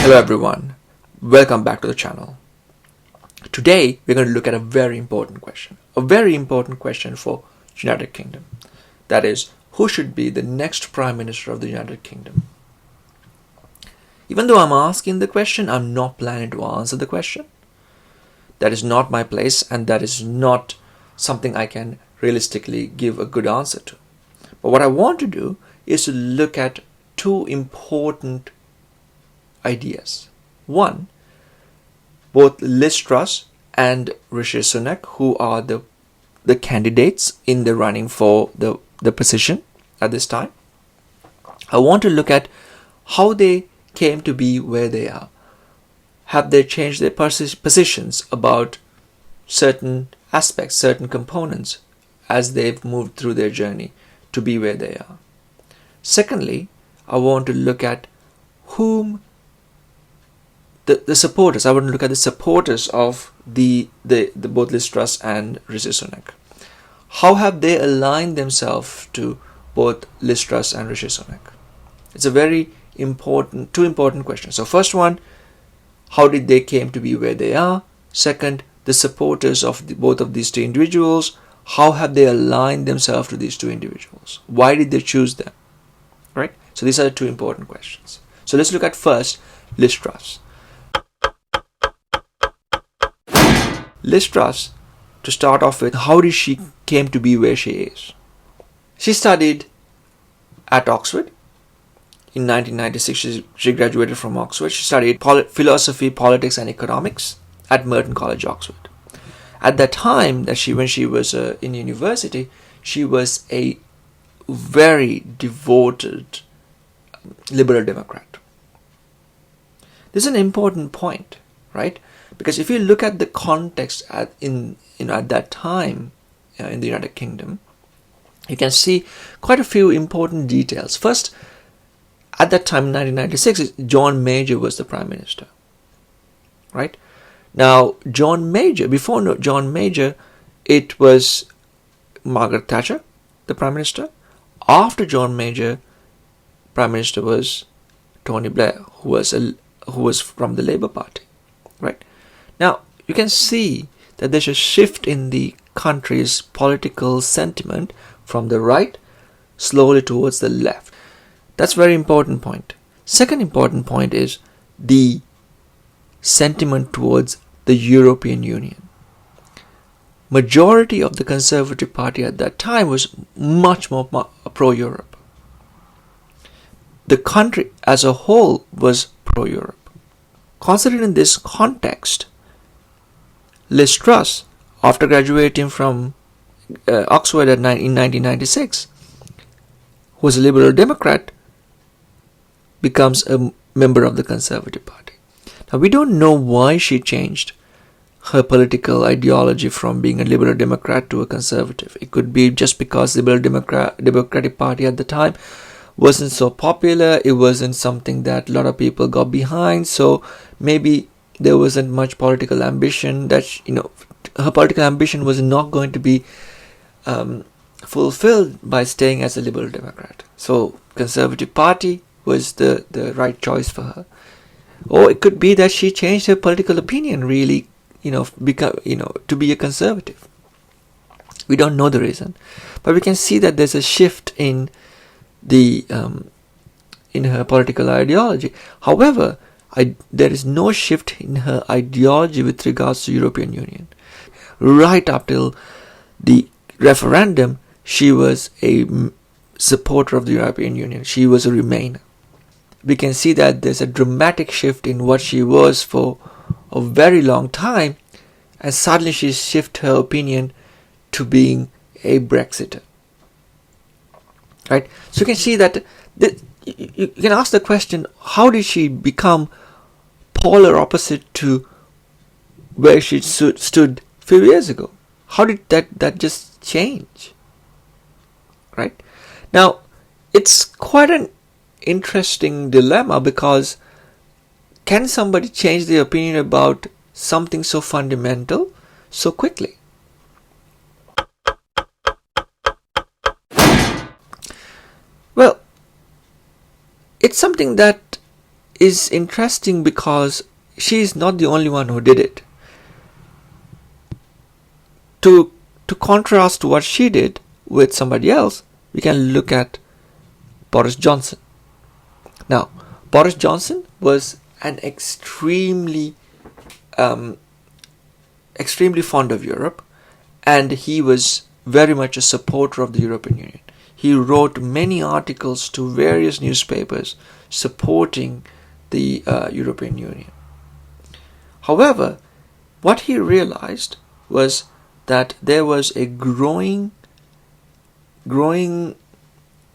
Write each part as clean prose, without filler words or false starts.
Hello everyone, welcome back to the channel. Today we're going to look at a very important question for United Kingdom. That is, who should be the next Prime Minister of the United Kingdom? Even though I'm asking the question, I'm not planning to answer the question. That is not my place, and that is not something I can realistically give a good answer to. But what I want to do is to look at two important ideas. One, both Truss and Rishi Sunak, who are the candidates in the running for the position at this time. I want to look at how they came to be where they are. Have they changed their positions about certain aspects, certain components as they've moved through their journey to be where they are? Secondly, I want to look at whom the supporters. I want to look at the supporters of the both Truss and Rishi Sunak. How have they aligned themselves to both Truss and Rishi Sunak? It's a very important, two important questions. So first one, how did they came to be where they are? Second, the supporters of both of these two individuals. How have they aligned themselves to these two individuals? Why did they choose them? Right. So these are the two important questions. So let's look at first Truss. Truss, to start off with, how did she came to be where she is? She studied at Oxford. In 1996, she graduated from Oxford. She studied philosophy, politics and economics at Merton College, Oxford. At that time, when she was in university, she was a very devoted liberal Democrat. This is an important point, right? Because if you look at the context at that time in the United Kingdom, you can see quite a few important details. First, at that time in 1996, John Major was the Prime Minister, right? Now, before John Major, it was Margaret Thatcher, the Prime Minister. After John Major, Prime Minister was Tony Blair, who was from the Labour Party, right? Now, you can see that there's a shift in the country's political sentiment from the right slowly towards the left. That's a very important point. Second important point is the sentiment towards the European Union. Majority of the Conservative Party at that time was much more pro-Europe. The country as a whole was pro-Europe. Considering this context, Truss, after graduating from Oxford in 1996, who was a Liberal Democrat, becomes a member of the Conservative Party. Now, we don't know why she changed her political ideology from being a Liberal Democrat to a Conservative. It could be just because the Liberal Democratic Party at the time wasn't so popular. It wasn't something that a lot of people got behind. So maybe there wasn't much political ambition. Her political ambition was not going to be fulfilled by staying as a Liberal Democrat. So Conservative Party was the right choice for her. Or it could be that she changed her political opinion really, to be a Conservative. We don't know the reason, but we can see that there's a shift in her political ideology. However, there is no shift in her ideology with regards to European Union. Right up till the referendum, she was a supporter of the European Union. She was a Remainer. We can see that there's a dramatic shift in what she was for a very long time, and suddenly she shifted her opinion to being a Brexiter. Right? So you can see that you can ask the question, how did she become polar opposite to where she stood a few years ago? How did that just change? Right? Now, it's quite an interesting dilemma, because can somebody change their opinion about something so fundamental so quickly? Well, it's something that is interesting because she is not the only one who did it. To contrast what she did with somebody else, we can look at Boris Johnson. Now, Boris Johnson was an extremely fond of Europe, and he was very much a supporter of the European Union. He wrote many articles to various newspapers supporting the European Union. However, what he realized was that there was a growing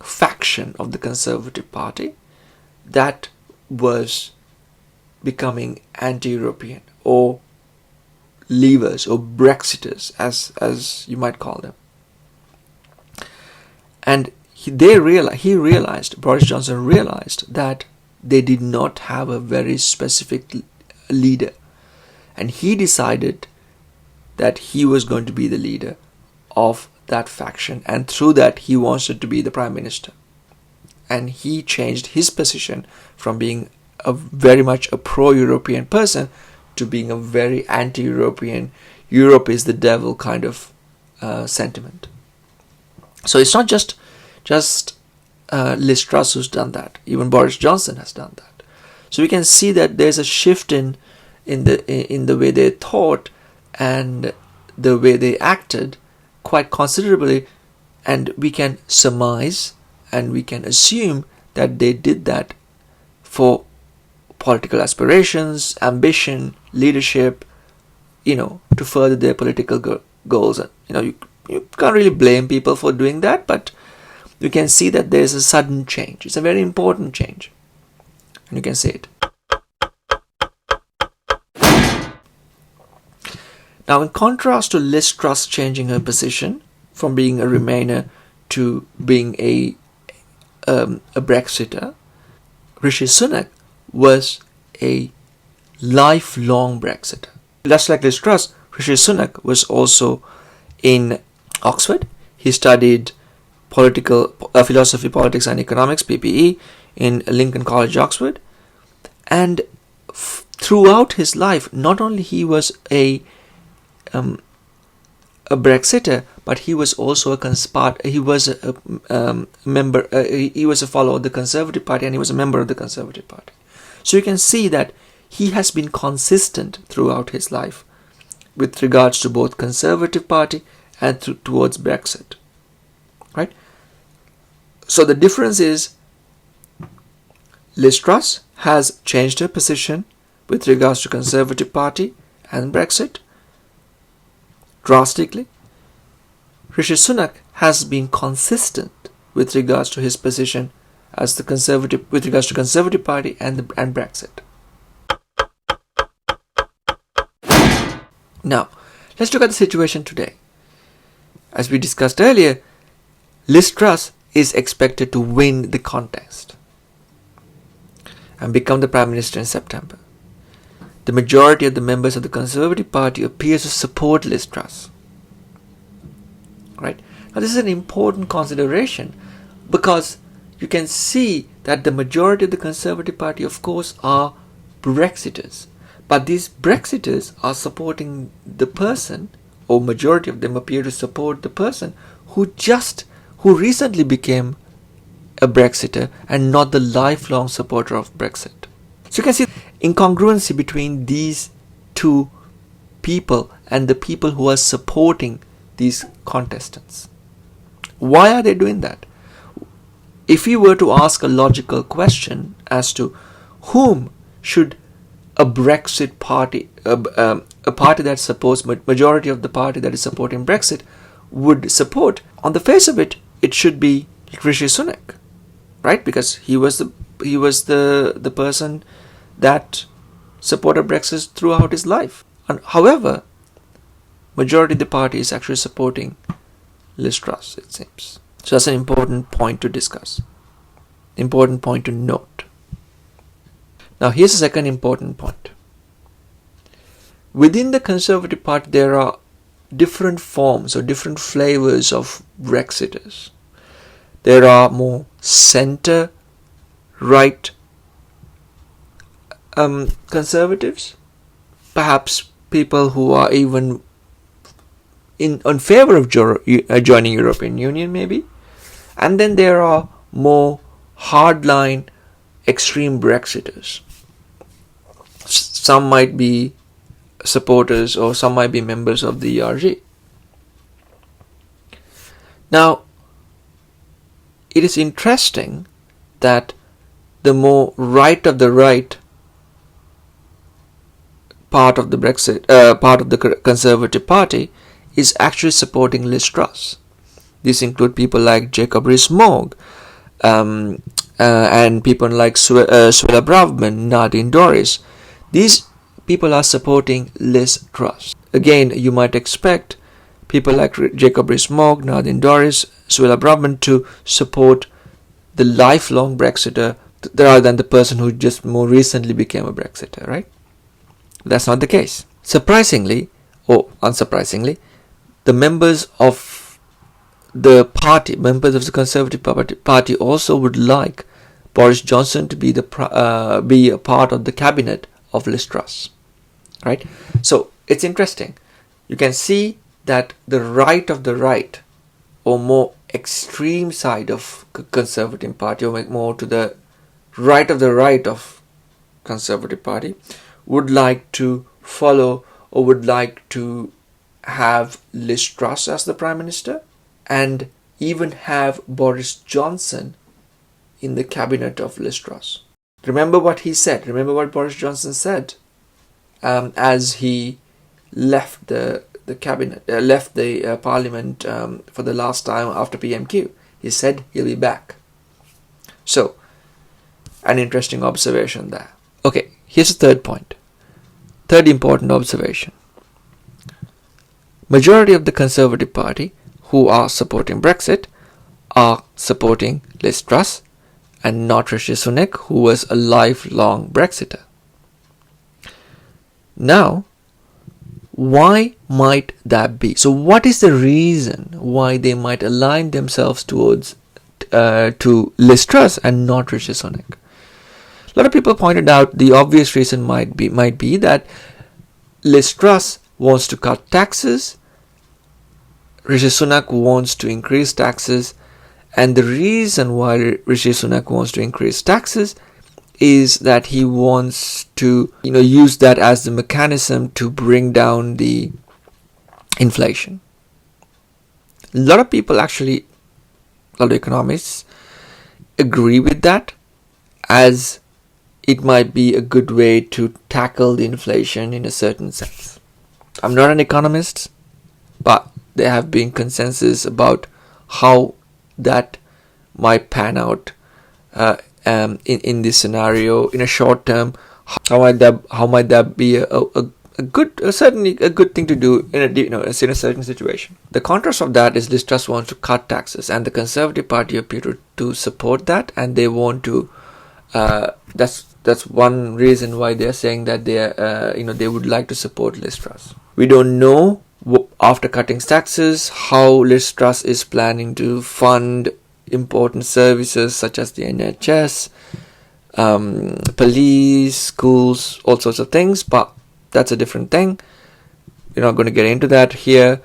faction of the Conservative Party that was becoming anti-European, or leavers, or Brexiters, as you might call them. And Boris Johnson realized that they did not have a very specific leader, and he decided that he was going to be the leader of that faction, and through that he wanted to be the prime minister. And he changed his position from being very much a pro-European person to being a very anti-European, Europe is the devil kind of sentiment. So it's not just Liz Truss who's done that. Even Boris Johnson has done that. So we can see that there's a shift in the way they thought and the way they acted quite considerably, and we can surmise and we can assume that they did that for political aspirations, ambition, leadership, to further their political goals. You can't really blame people for doing that, but you can see that there's a sudden change. It's a very important change, and you can see it. Now, in contrast to Liz Truss changing her position from being a Remainer to being a Brexiter, Rishi Sunak was a lifelong Brexiter. Just like Liz Truss, Rishi Sunak was also in Oxford. He studied philosophy, politics and economics, PPE, in Lincoln College, Oxford. And throughout his life, not only he was a Brexiter, but he was also he was a member. He was a follower of the Conservative Party, and he was a member of the Conservative Party. So you can see that he has been consistent throughout his life with regards to both Conservative Party and towards Brexit. Right? So the difference is Liz Truss has changed her position with regards to Conservative Party and Brexit drastically. Rishi Sunak has been consistent with regards to his position as with regards to Conservative Party and Brexit. Now, let's look at the situation today. As we discussed earlier, Liz Truss is expected to win the contest and become the Prime Minister in September. The majority of the members of the Conservative Party appears to support Liz Truss. Right? Now, this is an important consideration because you can see that the majority of the Conservative Party, of course, are Brexiters. But these Brexiters are supporting the person, or majority of them appear to support the person who recently became a Brexiter and not the lifelong supporter of Brexit. So you can see incongruency between these two people and the people who are supporting these contestants. Why are they doing that? If you were to ask a logical question as to whom should a Brexit party, a party that supports majority of the party that is supporting Brexit would support, on the face of it, it should be Rishi Sunak, right? Because he was the person that supported Brexit throughout his life. And however, majority of the party is actually supporting Liz Truss, it seems. So that's an important point to discuss. Important point to note. Now here's the second important point. Within the Conservative Party, there are different forms or different flavors of Brexiters. There are more centre-right conservatives, perhaps people who are even in favor of joining European Union, maybe. And then there are more hardline, extreme Brexiters. Some might be supporters or some might be members of the ERG. Now, it is interesting that the more right of the right part of the part of the Conservative Party is actually supporting Liz Truss. These include people like Jacob Rees-Mogg and people like Suella Braverman, Nadine Dorries. These people are supporting Liz Truss. Again, you might expect people like Jacob Rees-Mogg, Nadine Dorries, Suella Braverman to support the lifelong Brexiter rather than the person who just more recently became a Brexiter, right? That's not the case. Surprisingly, or unsurprisingly, the members of the party, members of the Conservative Party also would like Boris Johnson to be a part of the cabinet of Liz Truss, right? So it's interesting. You can see that the right of the right, or more extreme side of Conservative Party, or more to the right of Conservative Party, would like to follow or would like to have Liz Truss as the Prime Minister and even have Boris Johnson in the cabinet of Liz Truss. Remember what he said. Remember what Boris Johnson said as he left the cabinet, left the parliament for the last time after PMQ. He said he'll be back. So, an interesting observation there. Okay, here's the third point. Third important observation. Majority of the Conservative Party who are supporting Brexit are supporting Liz Truss and not Rishi Sunak, who was a lifelong Brexiter. Now, why might that be? So what is the reason why they might align themselves towards to Liz Truss and not Rishi Sunak? A lot of people pointed out the obvious reason might be that Liz Truss wants to cut taxes, Rishi Sunak wants to increase taxes, and the reason why Rishi Sunak wants to increase taxes is that he wants to use that as the mechanism to bring down the inflation. A lot of people actually, a lot of economists agree with that, as it might be a good way to tackle the inflation in a certain sense. I'm not an economist, but there have been consensus about how that might pan out in this scenario in a short term. How might that be certainly a good thing to do in a certain situation. The contrast of that is Liz Truss wants to cut taxes, and the Conservative Party appear to support that, and they want to. That's one reason why they're saying that they would like to support Liz Truss. We don't know after cutting taxes how Liz Truss is planning to fund important services such as the NHS, police, schools, all sorts of things, but that's a different thing. We're not going to get into that here.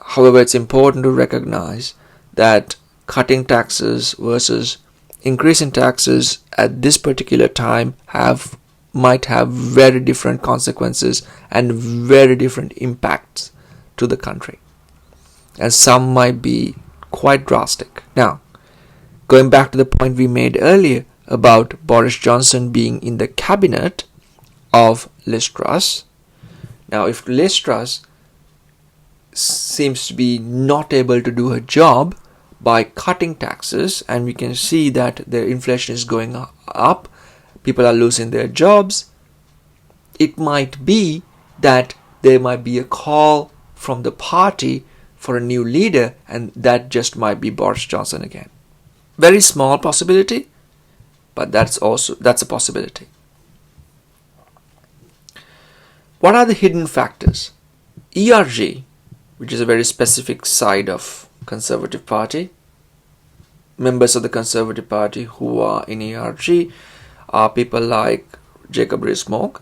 However, it's important to recognize that cutting taxes versus increasing taxes at this particular time might have very different consequences and very different impacts to the country, and some might be quite drastic. Now, going back to the point we made earlier about Boris Johnson being in the cabinet of Liz Truss. Now, if Liz Truss seems to be not able to do her job by cutting taxes, and we can see that the inflation is going up, people are losing their jobs, it might be that there might be a call from the party for a new leader, and that just might be Boris Johnson again. Very small possibility, but that's a possibility. What are the hidden factors? ERG, which is a very specific side of Conservative Party. Members of the Conservative Party who are in ERG are people like Jacob Rees-Mogg.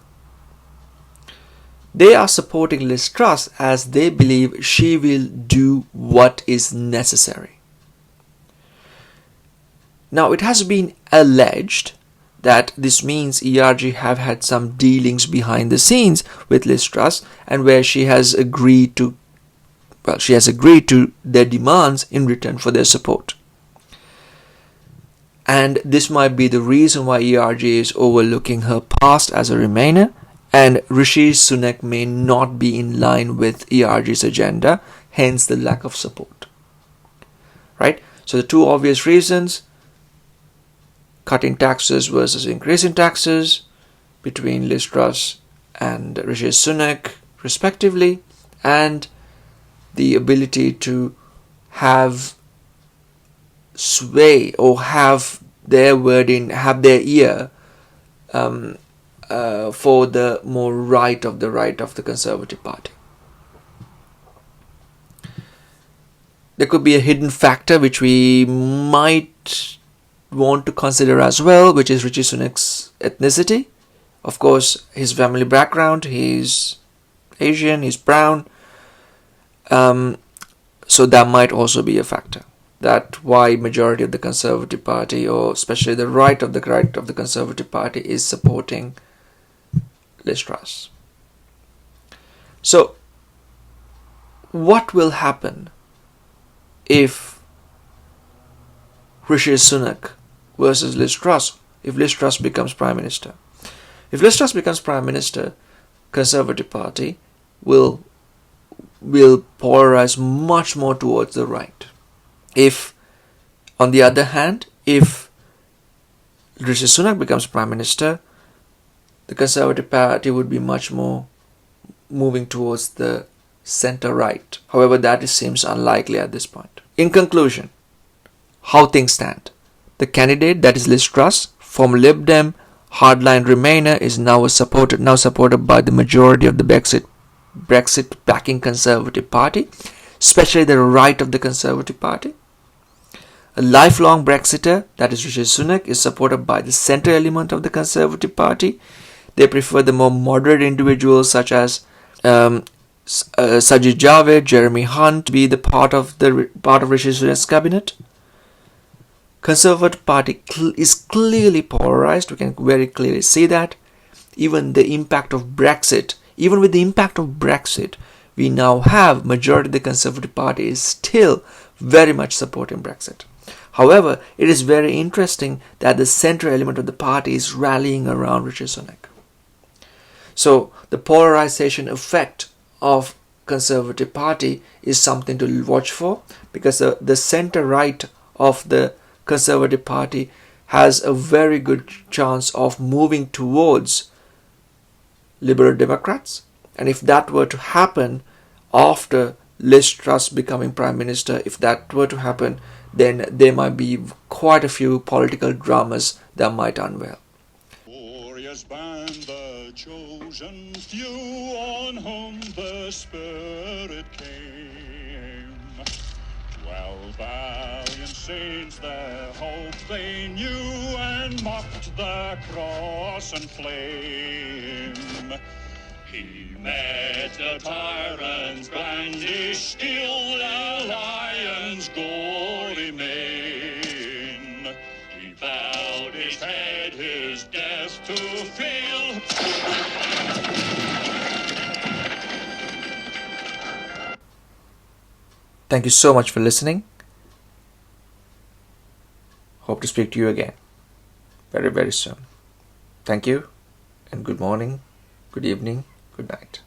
They are supporting Liz Truss as they believe she will do what is necessary. Now, it has been alleged that this means ERG have had some dealings behind the scenes with Liz Truss, and where she has agreed to their demands in return for their support. And this might be the reason why ERG is overlooking her past as a Remainer, and Rishi Sunak may not be in line with ERG's agenda, hence the lack of support. Right? So the two obvious reasons: cutting taxes versus increasing taxes between Liz Truss and Rishi Sunak respectively, and the ability to have sway or have their word in, have their ear for the more right of the Conservative Party. There could be a hidden factor which we might want to consider as well, which is Rishi Sunak's ethnicity. Of course, his family background: he's Asian, he's brown. So that might also be a factor. That why majority of the Conservative Party, or especially the right of the Conservative Party, is supporting Liz Truss. So, what will happen if Rishi Sunak versus Liz Truss, if Liz Truss becomes Prime Minister? If Liz Truss becomes Prime Minister, Conservative Party will polarize much more towards the right. If, on the other hand, if Rishi Sunak becomes Prime Minister, the Conservative Party would be much more moving towards the centre-right. However, that seems unlikely at this point. In conclusion, how things stand: the candidate, that is Liz Truss, from Lib Dem hardline Remainer, is now supported by the majority of the Brexit backing Conservative Party, especially the right of the Conservative Party. A lifelong Brexiter, that is Rishi Sunak, is supported by the centre element of the Conservative Party. They prefer the more moderate individuals such as Sajid Javid, Jeremy Hunt to be the part of Rishi Sunak's cabinet. Conservative Party is clearly polarized. We can very clearly see that. Even with the impact of Brexit, we now have majority of the Conservative Party is still very much supporting Brexit. However, it is very interesting that the central element of the party is rallying around Rishi Sunak. So the polarization effect of Conservative Party is something to watch for, because the centre right of the Conservative Party has a very good chance of moving towards Liberal Democrats. And if that were to happen after Liz Truss becoming Prime Minister, if that were to happen, then there might be quite a few political dramas that might unveil. Glorious band, the chosen few, on whom the Spirit came. 12 valiant saints, their hope they knew, and mocked the cross and flame. He met the tyrant's brandished steel, the lion's gory mane. He bowed his head, his death to feel. Thank you so much for listening. Hope to speak to you again very, very soon. Thank you, and good morning, good evening, good night.